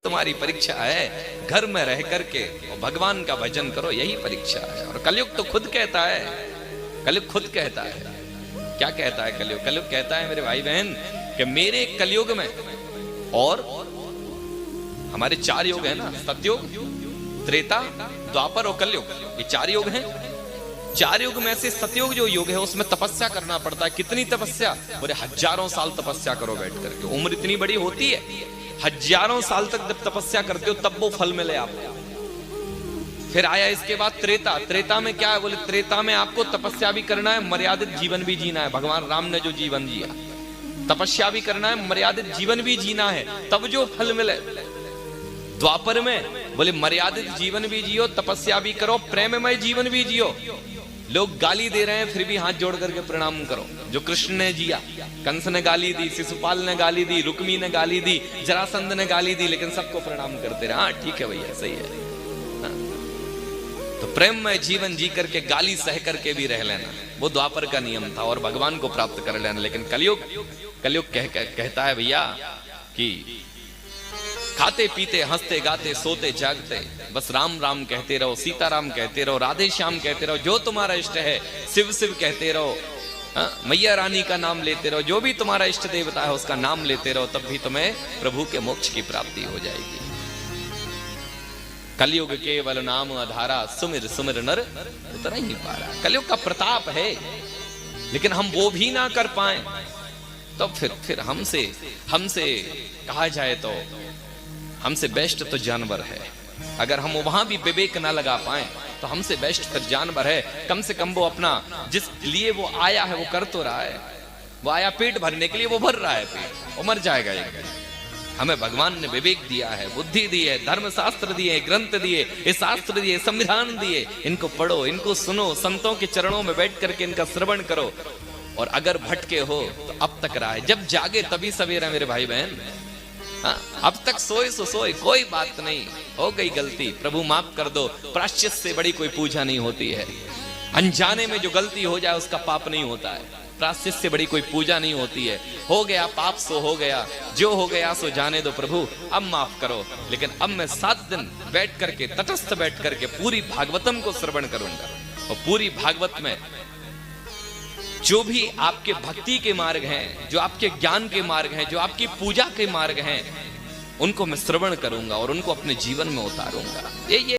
तुम्हारी परीक्षा है, घर में रह करके और भगवान का भजन करो, यही परीक्षा है। और कलयुग तो खुद कहता है, कलयुग खुद कहता है, क्या कहता है कलयुग? कलयुग कहता है मेरे भाई बहन कि मेरे कलयुग में, और हमारे 4 युग है ना, सतयुग, त्रेता, द्वापर और कलयुग, ये 4 युग हैं। 4 युग में से सतयुग जो युग है उसमें तपस्या करना पड़ता है। कितनी तपस्या? बोले हजारों साल तपस्या करो बैठ करके। उम्र इतनी बड़ी होती है, हजारों साल तक जब तपस्या करते हो तब वो फल मिले आपको। फिर आया इसके बाद त्रेता। त्रेता में क्या है? बोले त्रेता में आपको तपस्या भी करना है, मर्यादित जीवन भी जीना है। भगवान राम ने जो जीवन जिया, तपस्या भी करना है, मर्यादित जीवन भी जीना है, तब जो फल मिले। द्वापर में बोले मर्यादित जीवन भी जियो, तपस्या भी करो, प्रेममय जीवन भी जियो। लोग गाली दे रहे हैं फिर भी हाथ जोड़ करके प्रणाम करो। जो कृष्ण ने जिया, कंस ने गाली दी, शिशुपाल ने गाली दी, रुक्मी ने गाली दी, जरासंध ने गाली दी, लेकिन सबको प्रणाम करते रहे। हाँ ठीक है भैया, सही है। हाँ। तो प्रेममय जीवन जी करके गाली सह करके भी रह लेना, वो द्वापर का नियम था, और भगवान को प्राप्त कर लेना। लेकिन कलयुग कहता है भैया कि खाते पीते हंसते गाते सोते जागते बस राम राम कहते रहो, सीताराम कहते रहो, राधे श्याम कहते रहो, जो तुम्हारा इष्ट है शिव शिव कहते रहो, मैया रानी का नाम लेते रहो, जो भी तुम्हारा इष्ट देवता है उसका नाम लेते रहो, तब भी तुम्हें प्रभु के मोक्ष की प्राप्ति हो जाएगी। कलयुग केवल नाम आधारा, सुमिर सुमिर नर उतर ही पारा। कलयुग का प्रताप है, लेकिन हम वो भी ना कर पाए तो फिर हमसे कहा जाए तो हमसे बेस्ट तो जानवर है। अगर हम वहां भी विवेक ना लगा पाए तो हमसे बेस्ट फिर जानवर है। कम से कम वो अपना जिस लिए वो आया है वो कर तो रहा है। वो आया पेट भरने के लिए, वो भर रहा है पेट, वो मर जाएगा एक दिन। हमें भगवान ने विवेक दिया है, बुद्धि दी है, धर्म शास्त्र दिए, ग्रंथ दिए, शास्त्र दिए, संविधान दिए। इनको पढ़ो, इनको सुनो, संतों के चरणों में बैठ करके इनका श्रवण करो। और अगर भटके हो तो अब तक रहा है, जब जागे तभी सवेरा मेरे भाई बहन। अब तक सोए सो सोए, कोई बात नहीं, हो गई गलती, प्रभु माफ कर दो। प्रायश्चित से बड़ी कोई पूजा नहीं होती है। अनजाने में जो गलती हो जाए उसका पाप नहीं होता है। प्रायश्चित से बड़ी कोई पूजा नहीं होती है। हो गया पाप सो हो गया, जो हो गया सो जाने दो प्रभु, अब माफ करो। लेकिन अब मैं 7 दिन बैठ करके, तटस्थ बैठ करके पूरी भागवतम को श्रवण करूंगा। और पूरी भागवत में जो भी आपके भक्ति के मार्ग हैं, जो आपके ज्ञान के मार्ग हैं, जो आपकी पूजा के मार्ग हैं, उनको मैं श्रवण करूंगा और उनको अपने जीवन में उतारूंगा। ये